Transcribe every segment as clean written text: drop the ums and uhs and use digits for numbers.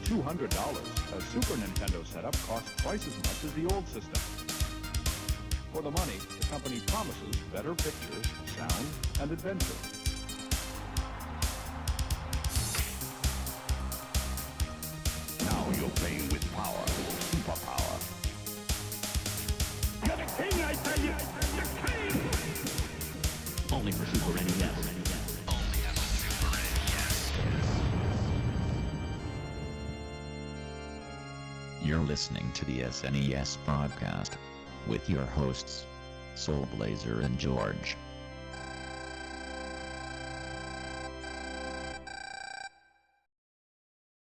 $200, a Super Nintendo setup costs twice as much as the old system. For the money, the company promises better pictures, sound, and adventure. Now you're playing with power, superpower. You're the king, I tell you! The king! Only for Super NES. Only on Super NES. You're listening to the SNES broadcast with your hosts, Soulblazer and George.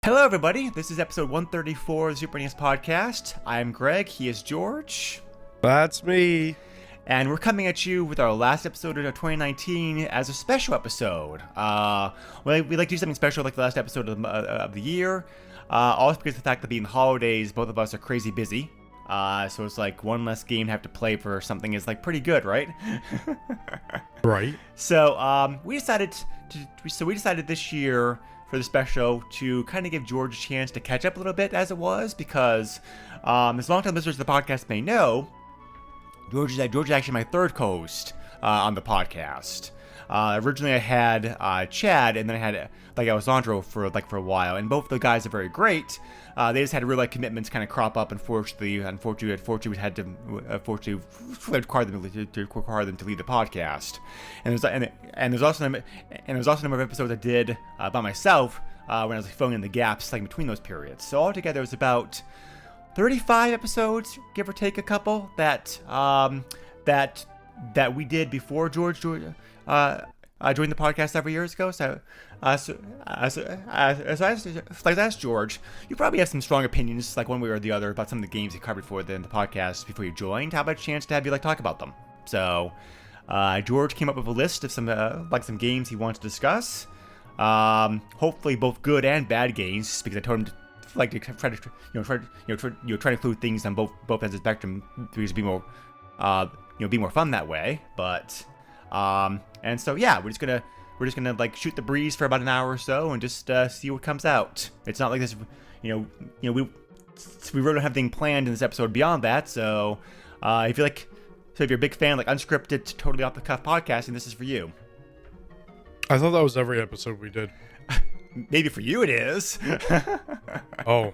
Hello, everybody. This is episode 134 of the Super NES podcast. I'm Greg. He is George. That's me. And we're coming at you with our last episode of 2019 as a special episode. We like to do something special like the last episode of the year. Also because of the fact that being the holidays, both of us are crazy busy. So it's like one less game to have to play for something is like pretty good, right? Right. So we decided this year for the special to kind of give George a chance to catch up a little bit as it was, because as long-time listeners of the podcast may know, George is actually my third co-host on the podcast. Originally I had Chad, and then I had Alessandro for a while, and both the guys are very great. They just had real life commitments kind of crop up. Unfortunately, we had to require them to leave the podcast. And there's also a number of episodes I did by myself when I was filling in the gaps like between those periods. So altogether, it was about 35 episodes, give or take a couple, that we did before George joined the podcast several years ago. So as I asked George, you probably have some strong opinions, like one way or the other, about some of the games you covered for the podcast before you joined. How about a chance to have you talk about them? So George came up with a list of some games he wants to discuss. Hopefully both good and bad games, because I told him to try to include things on both ends of the spectrum, because it'd be more be more fun that way. But and so yeah, we're just gonna shoot the breeze for about an hour or so and just see what comes out. It's not like this, we really don't have anything planned in this episode beyond that. So if you're a big fan, like unscripted, totally off the cuff podcasting, this is for you. I thought that was every episode we did. Maybe for you it is. Oh.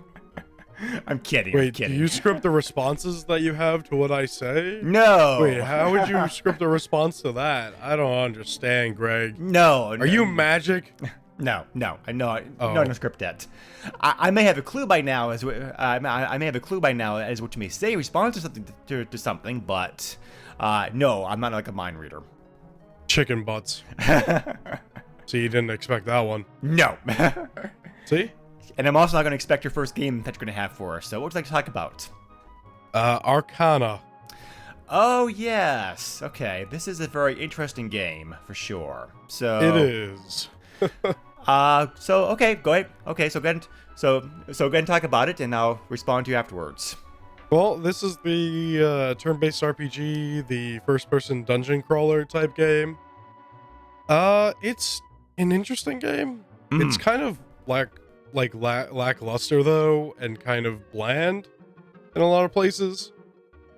I'm kidding. Wait, I'm kidding. do you script the responses that you have to what I say? No. Wait, how would you script a response to that? I don't understand, Greg. No. Are you magic? No. I know. No, I don't script that. I may have a clue by now as what you may say responds to something, but no, I'm not like a mind reader. Chicken butts. See, you didn't expect that one. No. See? And I'm also not going to expect your first game that you're going to have for us. So what would you like to talk about? Arcana. Oh, yes. Okay, this is a very interesting game, for sure. So It is. Okay, go ahead. Okay, so go ahead and talk about it, and I'll respond to you afterwards. Well, this is the turn-based RPG, the first-person dungeon crawler type game. It's an interesting game. Mm. It's kind of lackluster though, and kind of bland in a lot of places.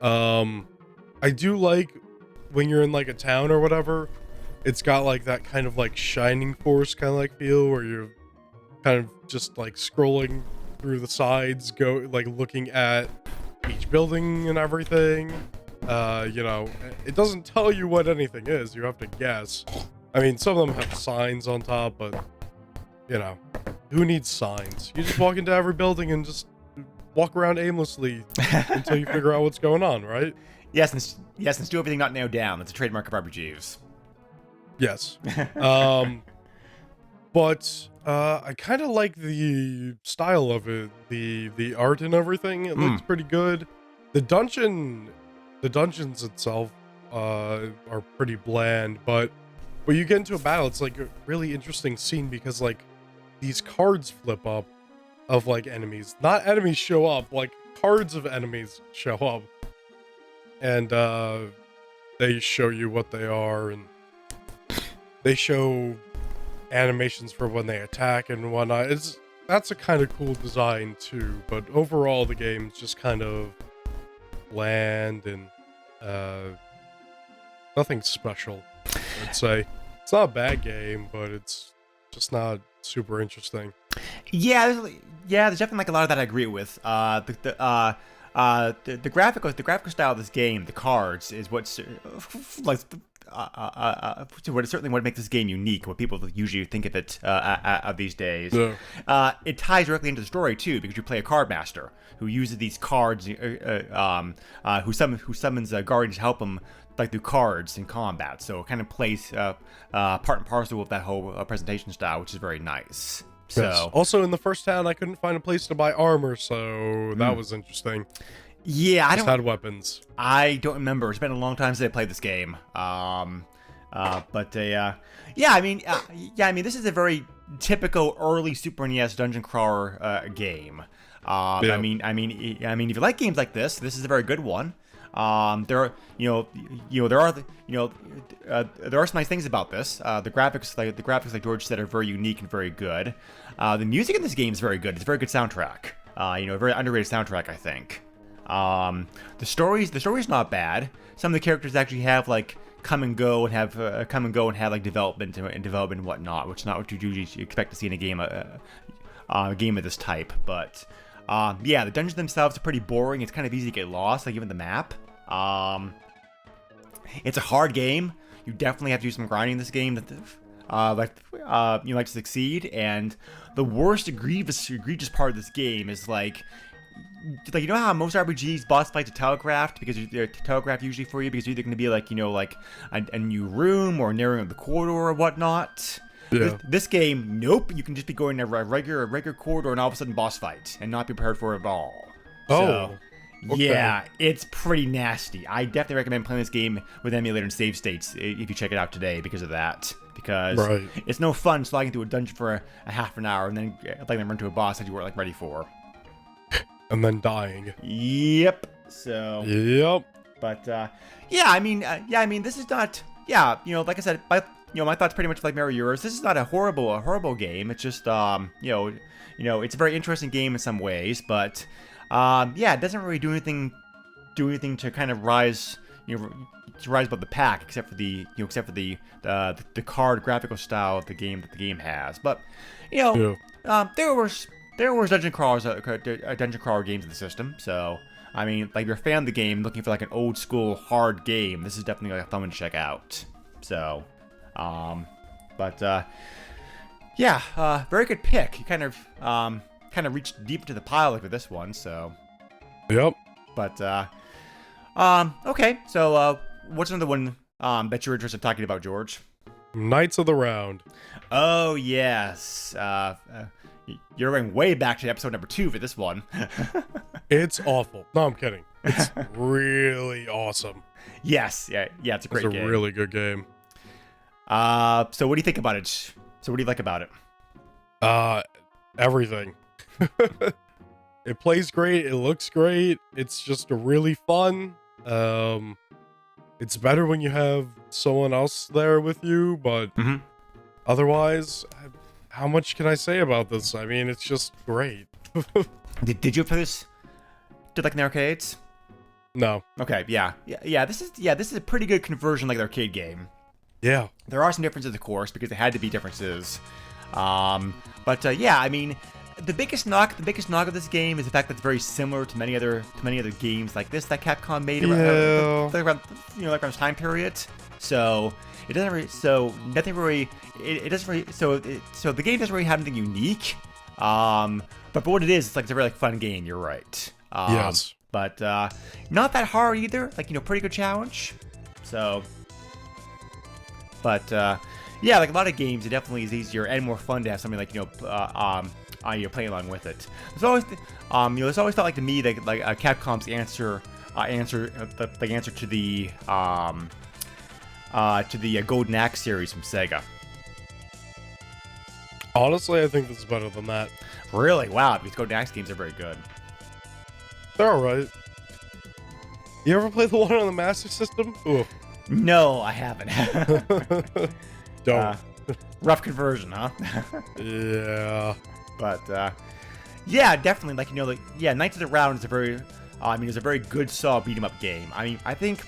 I do like when you're in like a town or whatever, it's got like that kind of like Shining Force kind of like feel, where you're kind of just like scrolling through the sides, looking at each building and everything. It doesn't tell you what anything is, you have to guess. I mean, some of them have signs on top, but who needs signs? You just walk into every building and just walk around aimlessly until you figure out what's going on, right? Yes, and do everything not nailed down. That's a trademark of RPGs. Yes. But I kind of like the style of it, the art and everything. It looks pretty good. The dungeons itself are pretty bland, but when you get into a battle, it's like a really interesting scene, because like these cards flip up of like enemies. Not enemies show up, like cards of enemies show up. And they show you what they are, and they show animations for when they attack and whatnot. that's a kind of cool design too, but overall the game's just kind of bland and nothing special, I'd say. It's not a bad game, but it's just not super interesting. Yeah, there's definitely like a lot of that I agree with. The graphical style of this game, the cards, is what's like what certainly what makes this game unique. What people usually think of it of these days. Yeah. It ties directly into the story too, because you play a card master who uses these cards, who summons guardians to help him like through cards in combat. So it kind of plays part and parcel with that whole presentation style, which is very nice. So Yes. Also, in the first town, I couldn't find a place to buy armor, so that was interesting. yeah, I Just don't. had weapons. I don't remember. It's been a long time since I played this game. Yeah, I mean, this is a very typical early Super NES dungeon crawler game. Yeah. I mean, if you like games like this is a very good one. There are, there are some nice things about this. The graphics, like George said, are very unique and very good. The music in this game is very good. It's a very good soundtrack. A very underrated soundtrack, I think. The story's not bad. Some of the characters actually have like come and go and have like development and whatnot, which is not what you usually expect to see in a game of this type. But yeah, the dungeons themselves are pretty boring. It's kind of easy to get lost, like even the map. It's a hard game. You definitely have to do some grinding in this game to succeed. And the worst egregious part of this game is like you know how most RPGs boss fights are telegraphed because they're telegraphed usually for you because you're either going to be like a new room or narrowing of the corridor or whatnot. Yeah. This game, nope. You can just be going to a regular corridor and all of a sudden boss fight and not be prepared for it at all. Oh. Okay. Yeah, it's pretty nasty. I definitely recommend playing this game with emulator and save states if you check it out today because of that. Because it's no fun slogging through a dungeon for a half an hour and then letting them run to a boss that you weren't ready for. And then dying. Yep. So. Yep. But this is not. Yeah, like I said, my thoughts pretty much like mirror yours. This is not a horrible game. It's just it's a very interesting game in some ways, but it doesn't really do anything to kind of rise above the pack, except for the card graphical style of the game that the game has. But there were dungeon crawler games in the system, so I mean, like if you're a fan of the game looking for like an old school hard game, this is definitely like a fun one to check out. So, very good pick. You kind of reached deep into the pile like with this one, so. Yep. But okay. So, what's another one that you're interested in talking about, George? Knights of the Round. Oh yes. You're going way back to episode number 2 for this one. It's awful. No, I'm kidding. It's really awesome. Yes. Yeah. It's a great game. It's a really good game. So what do you think about it? So what do you like about it? Everything. It plays great. It looks great. It's just really fun. It's better when you have someone else there with you, but otherwise, how much can I say about this? I mean, it's just great. Did you play this? Did like in the arcades? No. Okay. Yeah. This is a pretty good conversion like the arcade game. Yeah. There are some differences, of course, because there had to be differences. I mean, the biggest knock of this game is the fact that it's very similar to many other games like this that Capcom made around this time period. So it doesn't really, so nothing really, it doesn't really, so the game doesn't really have anything unique. But for what it is, it's like it's a really fun game. You're right. Yes. But not that hard either. Like pretty good challenge. So. But like a lot of games, it definitely is easier and more fun to have something like you're playing along with it. There's always there's always felt like to me that like Capcom's answer to the Golden Axe series from Sega. Honestly, I think this is better than that. Really? Wow, these Golden Axe games are very good. They're alright. You ever play the one on the Master System? Ooh. No, I haven't. Don't. Rough conversion, huh? Yeah. But yeah, definitely. Like Knights of the Round is a very, it's a very good, solid beat 'em up game. I think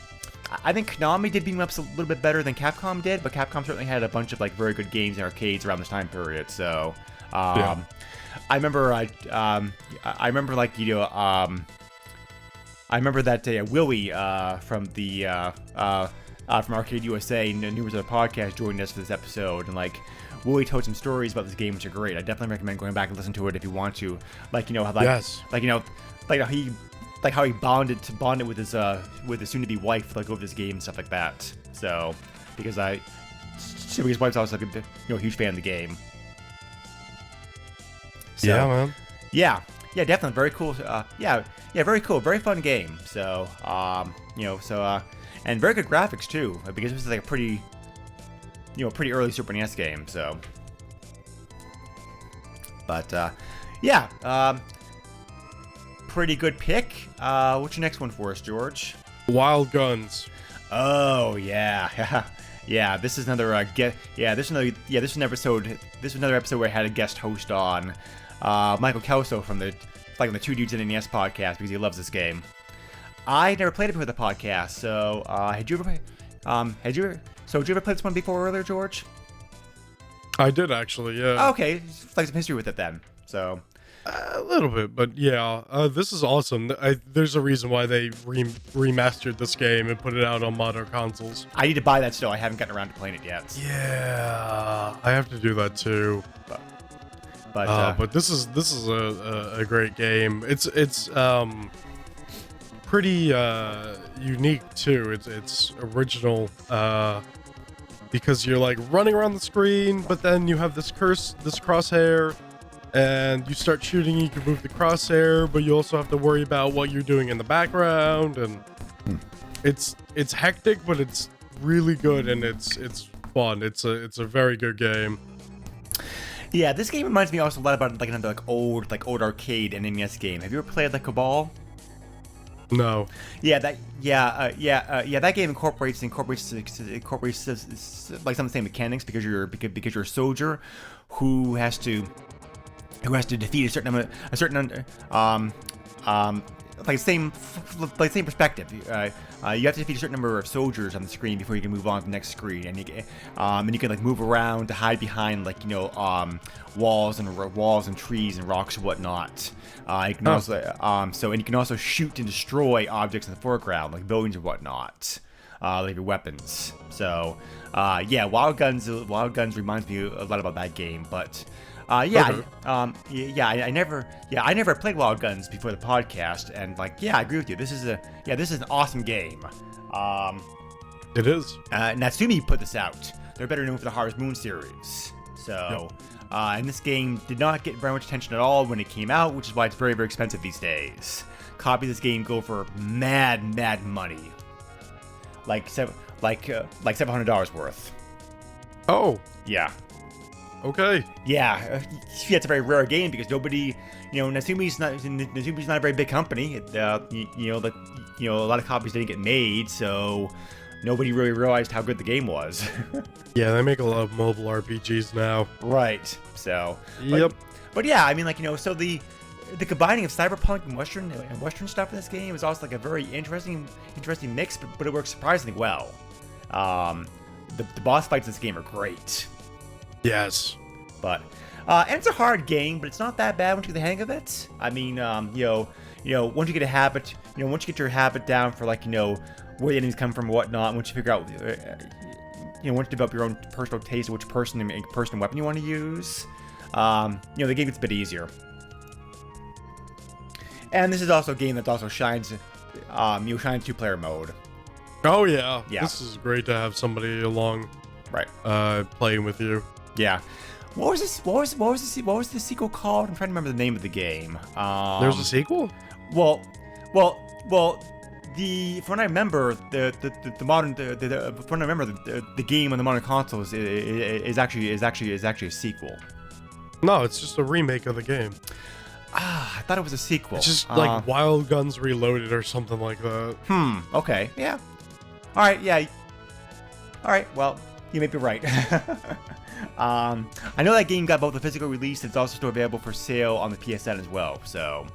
Konami did beat 'em ups a little bit better than Capcom did, but Capcom certainly had a bunch of like very good games in arcades around this time period. So, I remember, I remember that Willie from from Arcade USA and he was on a podcast joining us for this episode, and like Willie told some stories about this game which are great. I definitely recommend going back and listen to it if you want to. How he bonded with his soon-to-be wife like over this game and stuff like that. So because his wife's also like a huge fan of the game. So, yeah, man. Yeah, definitely very cool. Very cool, very fun game. So and very good graphics too, because this is like a pretty early Super NES game. So, but pretty good pick. What's your next one for us, George? Wild Guns. Oh yeah, yeah. This is another This is an episode. This is another episode where I had a guest host on, Michael Kelso from the Two Dudes in the NES podcast, because he loves this game. I never played it before the podcast, so did you ever play this one before earlier, George? I did actually, yeah. Okay, like some history with it then. So a little bit, but yeah, this is awesome. There's a reason why they remastered this game and put it out on modern consoles. I need to buy that still. I haven't gotten around to playing it yet. Yeah, I have to do that too. But this is a great game. It's pretty unique too. It's original because you're like running around the screen, but then you have this crosshair, and you start shooting. You can move the crosshair, but you also have to worry about what you're doing in the background, and it's hectic, but it's really good, and it's fun. It's a very good game. Yeah, this game reminds me also a lot about like another old arcade and NES game. Have you ever played like Cabal? No. Yeah, that game incorporates like some of the same mechanics, because you're a soldier who has to defeat a same perspective. You have to defeat a certain number of soldiers on the screen before you can move on to the next screen, and you can like move around to hide behind walls and trees and rocks and whatnot. You can you can also shoot and destroy objects in the foreground like buildings and whatnot, like your weapons. So Wild Guns reminds me a lot about that game, but. I never played Wild Guns before the podcast, and I agree with you. This is an awesome game. It is. Natsumi put this out. They're better known for the Harvest Moon series. So, and this game did not get very much attention at all when it came out, which is why it's very, very expensive these days. Copies of this game go for mad money, like $700 worth. Oh. Yeah. Okay. Yeah, it's a very rare game because nobody, Natsumi's not a very big company. A lot of copies didn't get made, so nobody really realized how good the game was. Yeah, they make a lot of mobile RPGs now. Right. So. Yep. But yeah, so the combining of cyberpunk and western stuff in this game is also like a very interesting mix, but it works surprisingly well. The boss fights in this game are great. Yes. But and it's a hard game, but it's not that bad once you get the hang of it. I mean, once you get a habit, once you get your habit down for where the enemies come from and whatnot, once you figure out, once you develop your own personal taste of which person and weapon you want to use, the game gets a bit easier. And this is also a game that also shines two-player mode. Oh yeah. Yeah. This is great to have somebody along, right? Playing with you. Yeah. What was the sequel called? I'm trying to remember the name of the game. There's a sequel? Well, from what I remember, the game on the modern consoles is actually a sequel. No, it's just a remake of the game. I thought it was a sequel. It's just like Wild Guns Reloaded or something like that. Okay. Yeah. All right. Yeah. All right. Well, you may be right. I know that game got both a physical release. It's also still available for sale on the PSN as well. So,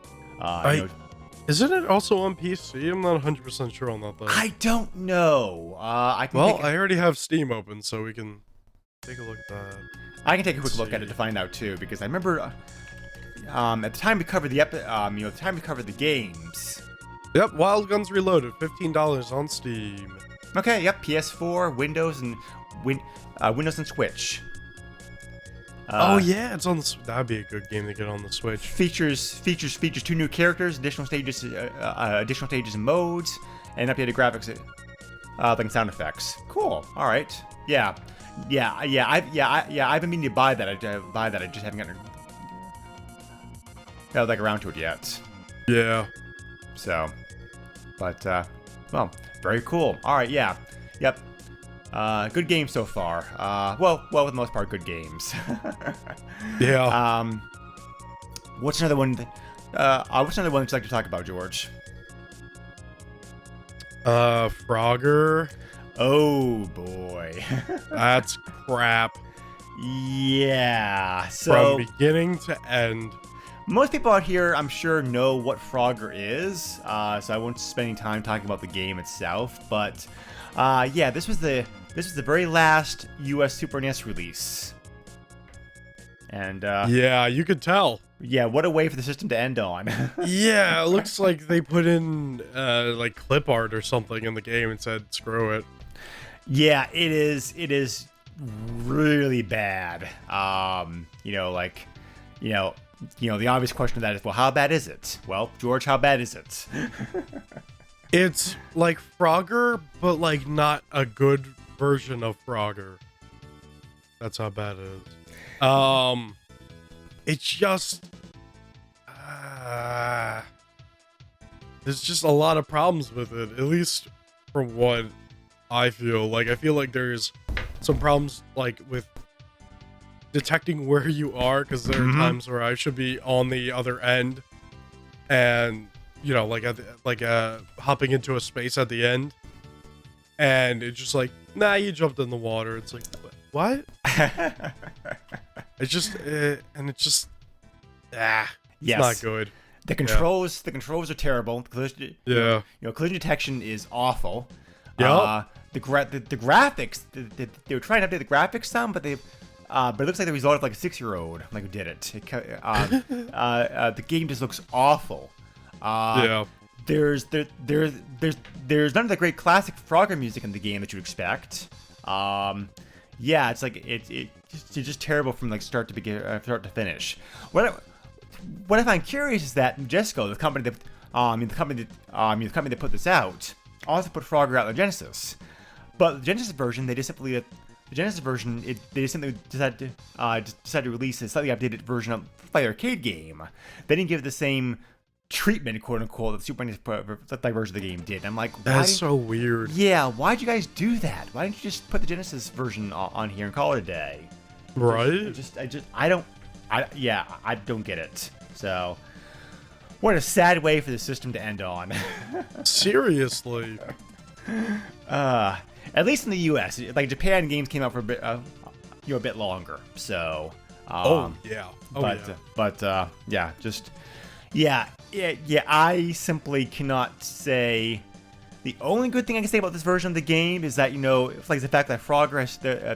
isn't it also on PC? I'm not 100% sure on that though. I don't know. I already have Steam open, so we can take a look at that. I can take a quick look at it to find out too, because I remember at the time we covered the games. Yep, Wild Guns Reloaded, $15 on Steam. Okay, yep, PS4, Windows, and Windows and Switch. Oh yeah, it's on the. That'd be a good game to get on the Switch. Features 2 new characters, additional stages and modes, and updated graphics, like sound effects. Cool. All right. Yeah. I've been meaning to buy that. I just haven't gotten around to it yet. Yeah. So, but well, very cool. All right. Yeah. Yep. Good game so far. Well, for the most part, good games. Yeah. What's another one that you'd like to talk about, George? Frogger. Oh boy. That's crap. Yeah. So from beginning to end. Most people out here, I'm sure, know what Frogger is. So I won't spend any time talking about the game itself. But yeah, this was the very last U.S. Super NES release. And yeah, you could tell. Yeah, what a way for the system to end on. Yeah, it looks like they put in like clip art or something in the game and said screw it. Yeah, it is really bad. The obvious question of that is, well, how bad is it? Well, George, how bad is it? It's like Frogger, but like not a good version of Frogger. That's how bad it is. It's just there's just a lot of problems with it, at least from what I feel. Like, I feel like there's some problems like with detecting where you are, because there are times where I should be on the other end, and hopping into a space at the end, and it's just like, nah, you jumped in the water. It's like, what? It's just it's not good. The controls are terrible. Collision detection is awful. Yeah. The graphics, they were trying to update the graphics some, but it looks like the result of like a 6-year-old who did it. The game just looks awful. Yeah. There's none of the great classic Frogger music in the game that you'd expect. Yeah, it's like it's just terrible from like start to finish. What I find curious is that Jesco, the company that put this out, also put Frogger out on Genesis. But the Genesis version, they simply decided to release a slightly updated version of the arcade game. They didn't give it the same treatment, quote unquote, that the Super NES version of the game did. And I'm like, that's so weird. Yeah, why'd you guys do that? Why didn't you just put the Genesis version on here and call it a day? Right? I don't get it. So, what a sad way for the system to end on. Seriously. At least in the U.S., like Japan, games came out for a bit longer. So. I simply cannot say. The only good thing I can say about this version of the game is that, like the fact that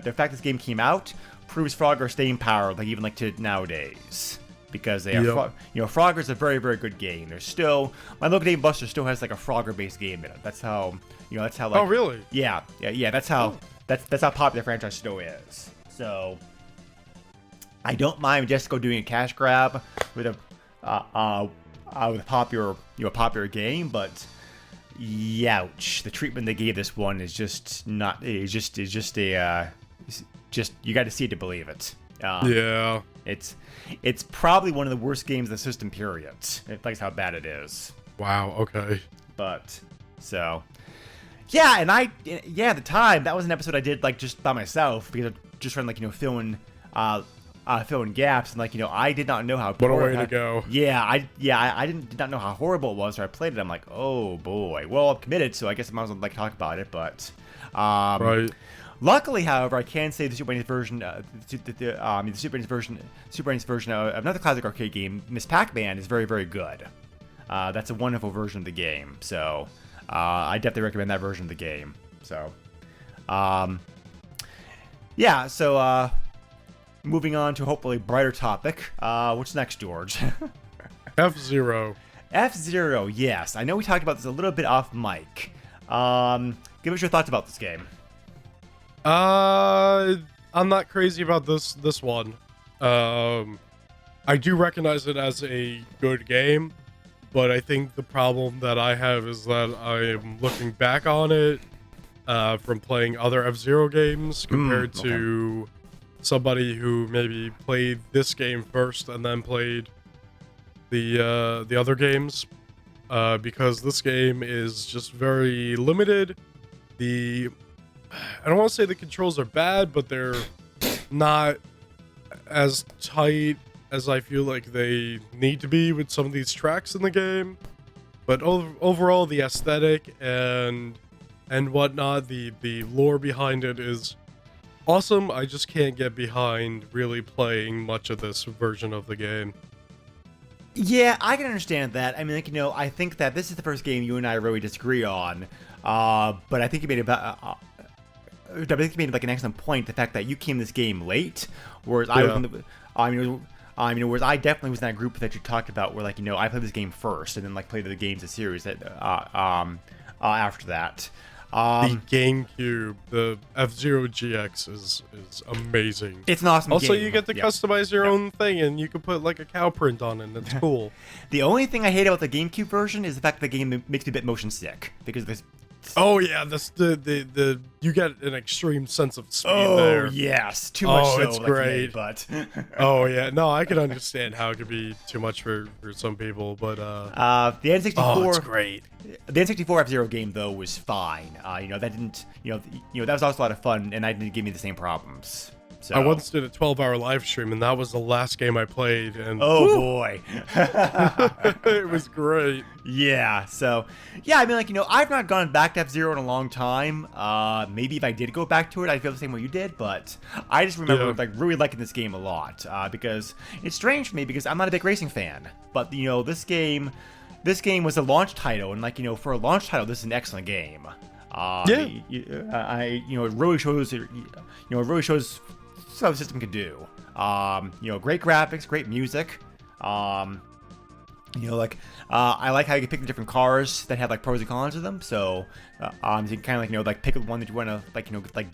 the fact this game came out proves Frogger staying power, like even like to nowadays, because they are, Frogger's a very, very good game. There's still my local Dave Buster still has like a Frogger-based game in it. That's how like. Oh really? Yeah. That's how popular the franchise still is. So I don't mind Jesco doing a cash grab with a popular game, but youch, the treatment they gave this one is just not. It's just you got to see it to believe it. Yeah, it's probably one of the worst games of the system. Period. That's how bad it is. Wow. Okay. But so, yeah, and at the time that was an episode I did like just by myself because I just trying to filling gaps, and I did not know how. What a way to go! Yeah, I did not know how horrible it was. So I played it. I'm like, oh boy. Well, I'm committed, so I guess I might as well talk about it. But right. Luckily, however, I can say the Super NES version, the Super NES version of another classic arcade game, Miss Pac-Man, is very, very good. That's a wonderful version of the game. So, I definitely recommend that version of the game. So, yeah. So, moving on to hopefully a brighter topic. What's next, George? F-Zero. F-Zero. Yes, I know we talked about this a little bit off mic. Give us your thoughts about this game. I'm not crazy about this one. I do recognize it as a good game, but I think the problem that I have is that I am looking back on it from playing other F-Zero games compared to somebody who maybe played this game first and then played the other games, because this game is just very limited. I don't want to say the controls are bad, but they're not as tight as I feel like they need to be with some of these tracks in the game. But overall, the aesthetic and whatnot, the lore behind it is awesome. I just can't get behind really playing much of this version of the game. Yeah, I can understand that. I mean, like, I think that this is the first game you and I really disagree on. But I think you made like an excellent point. The fact that you came this game late, whereas whereas I definitely was in that group that you talked about, where like I played this game first and then like played the games of series that after that. The GameCube, the F-Zero GX is amazing. It's an awesome also, game. you get to customize your own thing, and you can put like a cow print on it, and it's cool. The only thing I hate about the GameCube version is the fact that the game makes me a bit motion sick, because there's... Oh yeah, the you get an extreme sense of speed Oh there. yes, too much. Oh, it's great. But oh yeah, no, I can understand how it could be too much for some people, but the N64. Oh, it's great. The N64 F-Zero game though was fine. That didn't, that was also a lot of fun, and that didn't give me the same problems. So. I once did a 12-hour live stream, and that was the last game I played. And oh boy, it was great. Yeah. So, yeah, I mean, like I've not gone back to F-Zero in a long time. Maybe if I did go back to it, I'd feel the same way you did. But I just remember like really liking this game a lot, because it's strange for me because I'm not a big racing fan. But this game was a launch title, and like for a launch title, this is an excellent game. It really shows. It really shows what the system can do. Great graphics, great music. I like how you can pick the different cars that have like pros and cons to them. So, you can kind of pick the one that you want to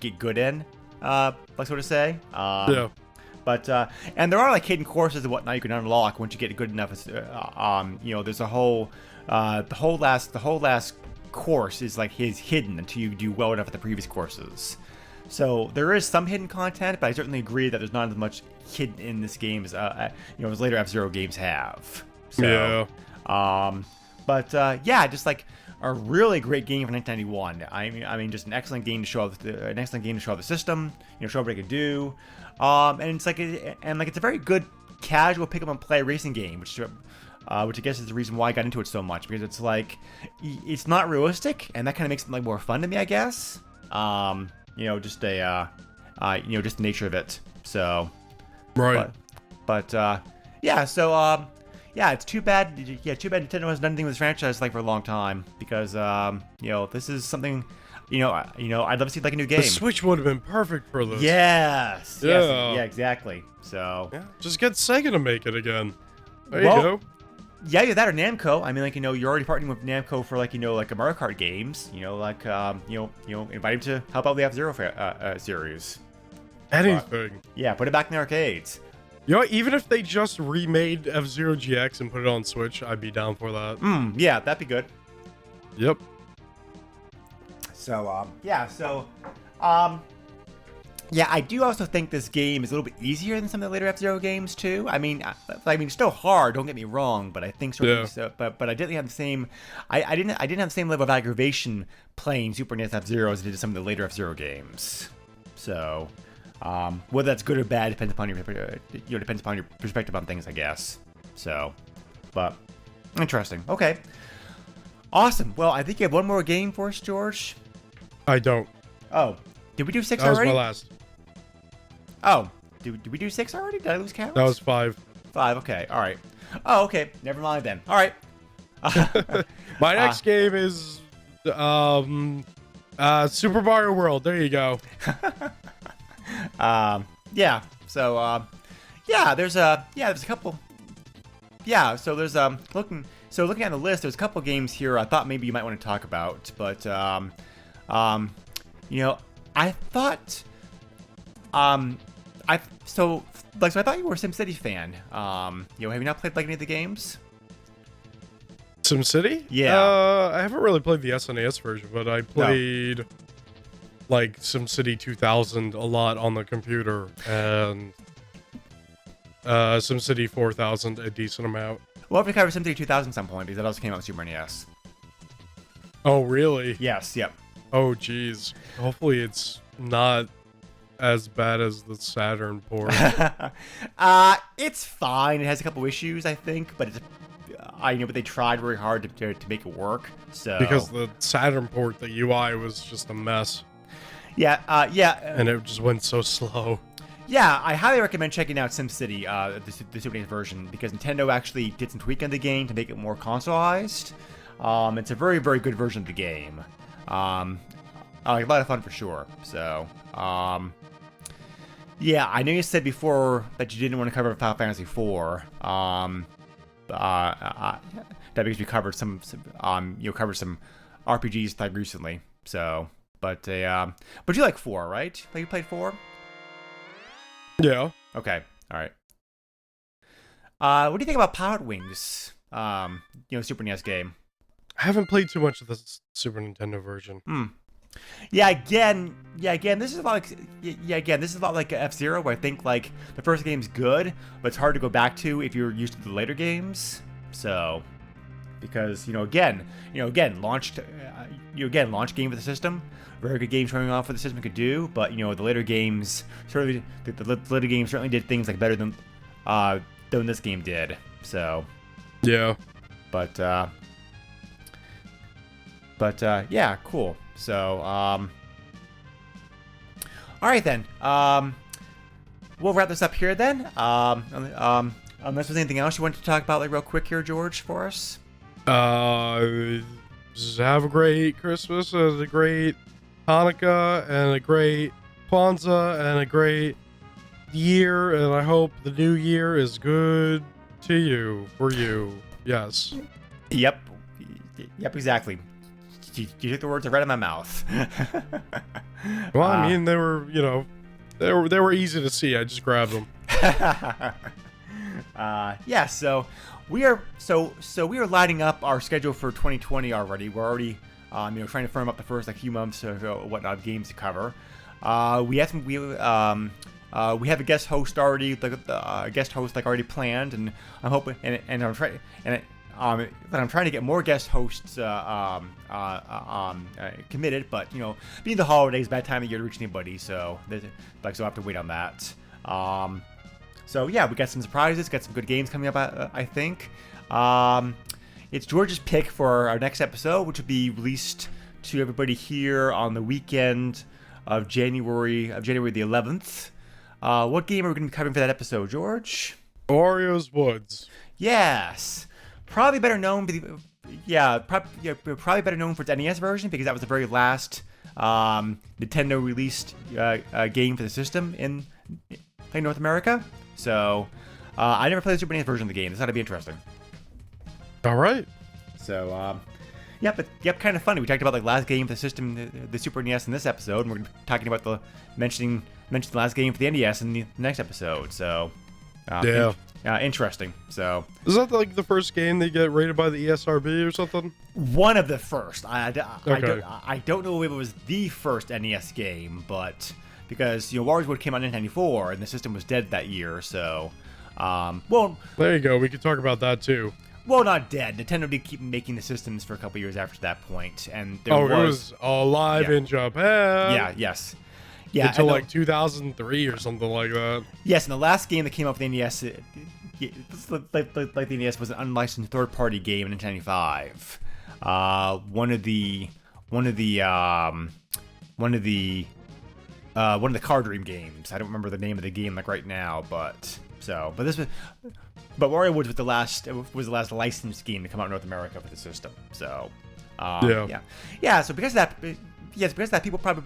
get good in, like so to say. But and there are like hidden courses and whatnot you can unlock once you get good enough. There's a whole the whole last course is like hidden until you do well enough at the previous courses. So there is some hidden content, but I certainly agree that there's not as much hidden in this game as as later F-Zero games have. So, just like a really great game for 1991. I mean, just an excellent game to show off the system. Show what it can do. And it's like it's a very good casual pick up and play racing game, which I guess is the reason why I got into it so much, because it's like it's not realistic, and that kind of makes it like more fun to me, I guess. Just the nature of it. So, right. It's too bad. Yeah, too bad Nintendo has done anything with this franchise like for a long time, because this is something. I'd love to see like a new game. The Switch would have been perfect for this. Yes. Yeah. Yeah, exactly. So yeah, just get Sega to make it again. There you go. Yeah, either that or Namco. I mean, like, you're already partnering with Namco for like a Mario Kart games. Invite him to help out the F-Zero series. Anything. Put it back in the arcades. Even if they just remade F-Zero GX and put it on Switch, I'd be down for that. Yeah, that'd be good. Yep. So, I do also think this game is a little bit easier than some of the later F-Zero games too. I mean, still hard. Don't get me wrong, but I think but I didn't have the same. I didn't have the same level of aggravation playing Super NES F-Zero as I did some of the later F-Zero games. So, whether that's good or bad depends upon your perspective on things, I guess. So, but interesting. Okay, awesome. Well, I think you have one more game for us, George. I don't. Oh. Did we do 6 That was already? my last. Oh, did we do 6 already? Did I lose count? That was 5. 5. Okay. All right. Oh, okay. Never mind then. All right. My next game is Super Mario World. There you go. Yeah. So, there's a couple. Yeah. So there's looking at the list, there's a couple games here I thought maybe you might want to talk about, but you know, I thought I thought you were a SimCity fan. You know, have you not played like any of the games? SimCity? Yeah. I haven't really played the SNES version, but I played like SimCity 2000 a lot on the computer, and SimCity 4000 a decent amount. We'll have to cover SimCity 2000 at some point because that also came out on Super NES. Oh, really? Yes. Yep. Oh, geez. Hopefully it's not as bad as the Saturn port. It's fine. It has a couple issues, I think, but it's but they tried very hard to make it work. So Because the Saturn port, the UI was just a mess. Yeah. And it just went so slow. Yeah, I highly recommend checking out SimCity, the Super NES version, because Nintendo actually did some tweaking of the game to make it more consoleized. It's a very, very good version of the game. A lot of fun for sure. So, yeah, I know you said before that you didn't want to cover Final Fantasy IV. That because we covered some RPGs like recently. So, but you like 4, right? Like you played 4? Yeah. Okay. All right. What do you think about Pilot Wings? Super NES game. I haven't played too much of the Super Nintendo version. Yeah. Again, this is a lot like F-Zero, where I think like the first game's good, but it's hard to go back to if you're used to the later games. So, because launch game for the system. Very good game showing off what the system could do, but the later games certainly did things like better than this game did. So yeah, but yeah, cool. So all right then. We'll wrap this up here then. Unless there's anything else you want to talk about, like real quick here, George, for us. Just have a great Christmas and a great Hanukkah and a great Kwanzaa and a great year, and I hope the new year is good to you, for you. Yes. Yep, exactly. You took the words right out of my mouth. Well, I mean, they were easy to see. I just grabbed them. Yeah, so we are lining up our schedule for 2020 already. We're already trying to firm up the first few months of whatnot games to cover. We have a guest host already, already planned, and I'm hoping I'm trying to get more guest hosts committed, but being the holidays, bad time of year to reach anybody, so I have to wait on that. So yeah, we got some surprises, got some good games coming up. I think. It's George's pick for our next episode, which will be released to everybody here on the weekend of January the 11th. What game are we going to be covering for that episode, George? Wario's Woods. Yes, probably better known. Probably better known for its NES version, because that was the very last Nintendo released game for the system in North America. So I never played the Super NES version of the game. This ought to be interesting. All right. So, kind of funny. We talked about like last game for the system, the Super NES in this episode, and we're talking about mentioning the last game for the NES in the next episode. So, interesting. So, is that like the first game they get rated by the ESRB or something? One of the first. I don't know if it was the first NES game, but because Wario's Wood came out in 1994 and the system was dead that year. So, there you go. We could talk about that too. Well, not dead. Nintendo did keep making the systems for a couple years after that point, and it was alive in Japan. Yeah, until like 2003 or something like that. Yes, and the last game that came out for the NES, like the NES, was an unlicensed third-party game in 1995. One of the one of the Card Dream games. I don't remember the name of the game like right now, but Wario Woods was the last licensed game to come out in North America for the system. So yeah. So because of that, people probably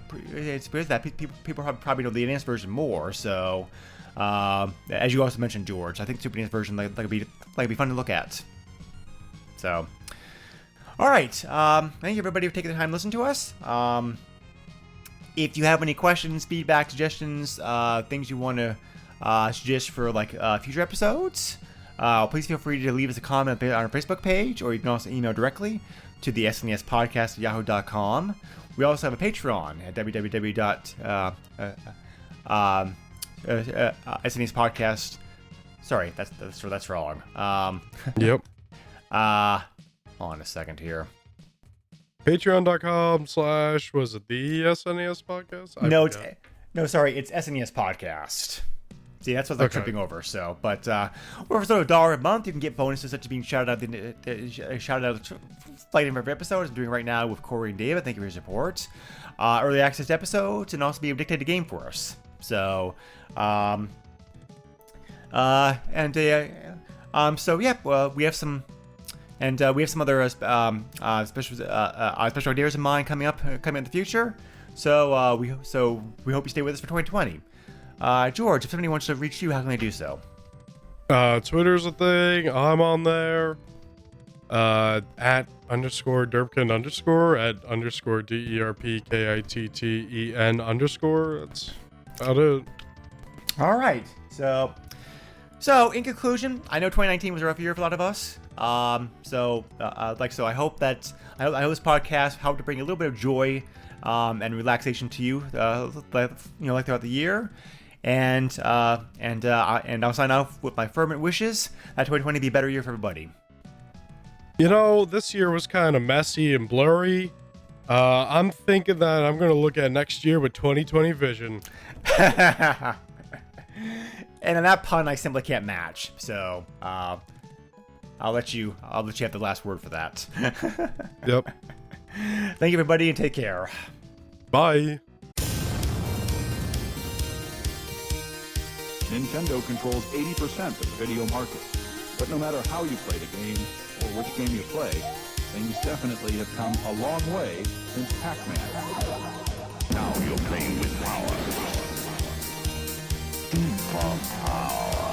know the NES version more. So as you also mentioned, George, I think the Super NES version like it'd be fun to look at. So all right, thank you everybody for taking the time to listen to us. If you have any questions, feedback, suggestions, things you want to suggest for like future episodes, please feel free to leave us a comment on our Facebook page, or you can also email directly to the SNES podcast at yahoo.com. We also have a Patreon at SNES podcast. Sorry, that's wrong. Yep. Hold on a second here. Patreon.com/ was it the SNES podcast? Sorry, it's SNES podcast. See, that's what I'm tripping over. So, but for $1 a month, you can get bonuses such as being shouted out like in every episode, as I'm doing right now with Corey and David. Thank you for your support. Early access to episodes, and also be able to dictate a game for us. So, we have some. And we have some other special ideas in mind coming in the future. So we hope you stay with us for 2020. George, if somebody wants to reach you, how can they do so? Twitter's a thing. I'm on there. At _Derpkin_ at _DERPKITTEN_. That's about it. All right. So in conclusion, I know 2019 was a rough year for a lot of us. I hope this podcast helped to bring a little bit of joy and relaxation to you, throughout the year. And I'll sign off with my fervent wishes that 2020 be a better year for everybody. This year was kind of messy and blurry. I'm thinking that I'm going to look at next year with 2020 vision. And on that pun, I simply can't match. So, I'll let you have the last word for that. Yep. Thank you, everybody, and take care. Bye. Nintendo controls 80% of the video market. But no matter how you play the game, or which game you play, things definitely have come a long way since Pac-Man. Now you're playing with power. Super power.